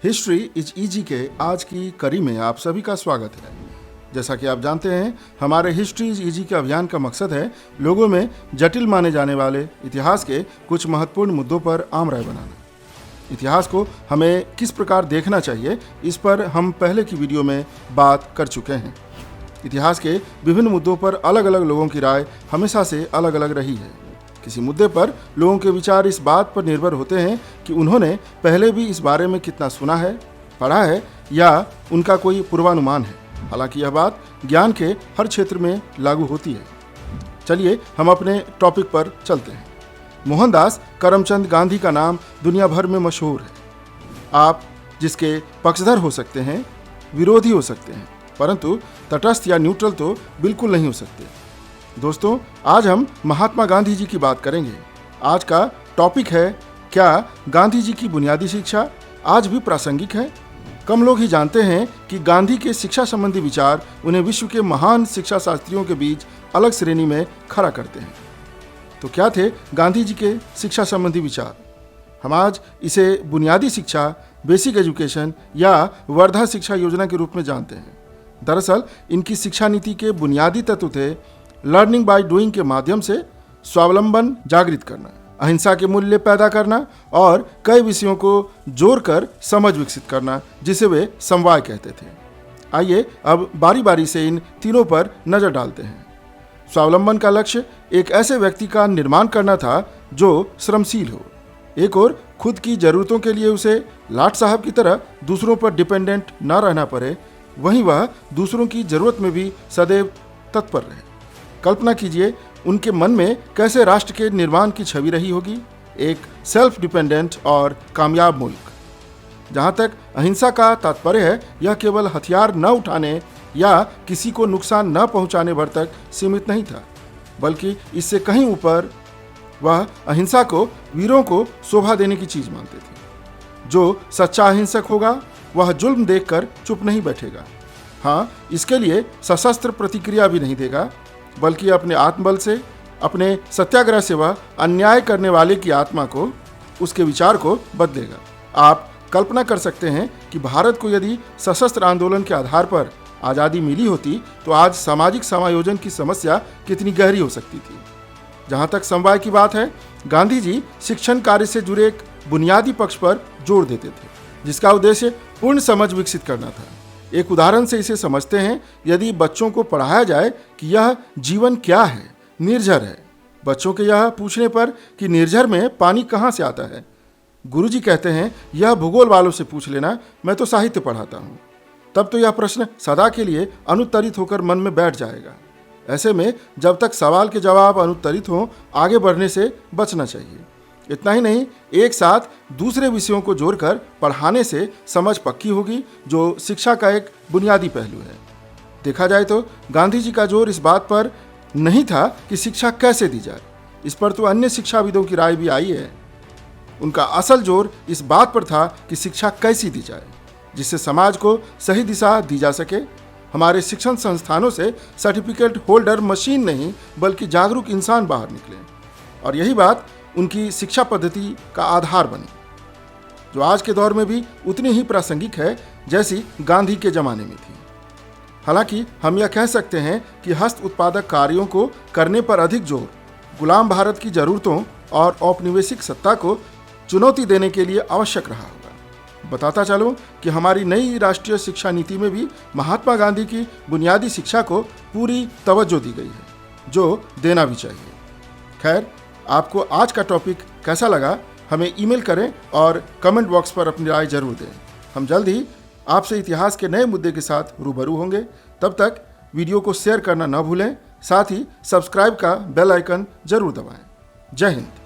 History is easy के आज की कड़ी में आप सभी का स्वागत है। जैसा कि आप जानते हैं, हमारे हिस्ट्री इज इजी के अभियान का मकसद है लोगों में जटिल माने जाने वाले इतिहास के कुछ महत्वपूर्ण मुद्दों पर आम राय बनाना। इतिहास को हमें किस प्रकार देखना चाहिए, इस पर हम पहले की वीडियो में बात कर चुके हैं। इतिहास के विभिन्न मुद्दों पर अलग अलग लोगों की राय हमेशा से अलग अलग रही है। किसी मुद्दे पर लोगों के विचार इस बात पर निर्भर होते हैं कि उन्होंने पहले भी इस बारे में कितना सुना है, पढ़ा है या उनका कोई पूर्वानुमान है। हालांकि यह बात ज्ञान के हर क्षेत्र में लागू होती है। चलिए हम अपने टॉपिक पर चलते हैं। मोहनदास करमचंद गांधी का नाम दुनिया भर में मशहूर है। आप जिसके पक्षधर हो सकते हैं, विरोधी हो सकते हैं, परंतु तटस्थ या न्यूट्रल तो बिल्कुल नहीं हो सकते। दोस्तों, आज हम महात्मा गांधी जी की बात करेंगे। आज का टॉपिक है, क्या गांधी जी की बुनियादी शिक्षा आज भी प्रासंगिक है? कम लोग ही जानते हैं कि गांधी के शिक्षा संबंधी विचार उन्हें विश्व के महान शिक्षा शास्त्रियों के बीच अलग श्रेणी में खड़ा करते हैं। तो क्या थे गांधी जी के शिक्षा संबंधी विचार? हम आज इसे बुनियादी शिक्षा, बेसिक एजुकेशन या वर्धा शिक्षा योजना के रूप में जानते हैं। दरअसल इनकी शिक्षा नीति के बुनियादी तत्व थे लर्निंग बाय डूइंग के माध्यम से स्वावलंबन जागृत करना, अहिंसा के मूल्य पैदा करना और कई विषयों को जोड़कर समझ विकसित करना, जिसे वे समवाय कहते थे। आइए अब बारी बारी से इन तीनों पर नजर डालते हैं। स्वावलंबन का लक्ष्य एक ऐसे व्यक्ति का निर्माण करना था जो श्रमशील हो। एक और खुद की जरूरतों के लिए उसे लाट साहब की तरह दूसरों पर डिपेंडेंट न रहना पड़े, वहीं वह दूसरों की जरूरत में भी सदैव तत्पर रहे। कल्पना कीजिए उनके मन में कैसे राष्ट्र के निर्माण की छवि रही होगी, एक सेल्फ डिपेंडेंट और कामयाब मुल्क। जहाँ तक अहिंसा का तात्पर्य है, यह केवल हथियार न उठाने या किसी को नुकसान न पहुँचाने भर तक सीमित नहीं था, बल्कि इससे कहीं ऊपर वह अहिंसा को वीरों को शोभा देने की चीज़ मानते थे। जो सच्चा अहिंसक होगा वह जुल्म देखकर चुप नहीं बैठेगा। हाँ, इसके लिए सशस्त्र प्रतिक्रिया भी नहीं देगा, बल्कि अपने आत्मबल से, अपने सत्याग्रह से वह अन्याय करने वाले की आत्मा को, उसके विचार को बदलेगा। आप कल्पना कर सकते हैं कि भारत को यदि सशस्त्र आंदोलन के आधार पर आज़ादी मिली होती तो आज सामाजिक समायोजन की समस्या कितनी गहरी हो सकती थी। जहाँ तक समवाय की बात है, गांधी जी शिक्षण कार्य से जुड़े एक बुनियादी पक्ष पर जोर देते थे, जिसका उद्देश्य पूर्ण समझ विकसित करना था। एक उदाहरण से इसे समझते हैं। यदि बच्चों को पढ़ाया जाए कि यह जीवन क्या है, निर्झर है, बच्चों के यह पूछने पर कि निर्झर में पानी कहाँ से आता है, गुरुजी कहते हैं यह भूगोल वालों से पूछ लेना, मैं तो साहित्य पढ़ाता हूँ, तब तो यह प्रश्न सदा के लिए अनुत्तरित होकर मन में बैठ जाएगा। ऐसे में जब तक सवाल के जवाब अनुत्तरित हों, आगे बढ़ने से बचना चाहिए। इतना ही नहीं, एक साथ दूसरे विषयों को जोड़कर पढ़ाने से समझ पक्की होगी, जो शिक्षा का एक बुनियादी पहलू है। देखा जाए तो गांधी जी का जोर इस बात पर नहीं था कि शिक्षा कैसे दी जाए, इस पर तो अन्य शिक्षाविदों की राय भी आई है। उनका असल जोर इस बात पर था कि शिक्षा कैसी दी जाए जिससे समाज को सही दिशा दी जा सके। हमारे शिक्षण संस्थानों से सर्टिफिकेट होल्डर मशीन नहीं, बल्कि जागरूक इंसान बाहर निकले, और यही बात उनकी शिक्षा पद्धति का आधार बनी, जो आज के दौर में भी उतनी ही प्रासंगिक है जैसी गांधी के जमाने में थी। हालांकि हम यह कह सकते हैं कि हस्त उत्पादक कार्यों को करने पर अधिक जोर गुलाम भारत की जरूरतों और औपनिवेशिक सत्ता को चुनौती देने के लिए आवश्यक रहा होगा। बताता चलूं कि हमारी नई राष्ट्रीय शिक्षा नीति में भी महात्मा गांधी की बुनियादी शिक्षा को पूरी तवज्जो दी गई है, जो देना भी चाहिए। खैर, आपको आज का टॉपिक कैसा लगा, हमें ईमेल करें और कमेंट बॉक्स पर अपनी राय जरूर दें। हम जल्द ही आपसे इतिहास के नए मुद्दे के साथ रूबरू होंगे। तब तक वीडियो को शेयर करना न भूलें, साथ ही सब्सक्राइब का बेल आइकन जरूर दबाएं। जय हिंद।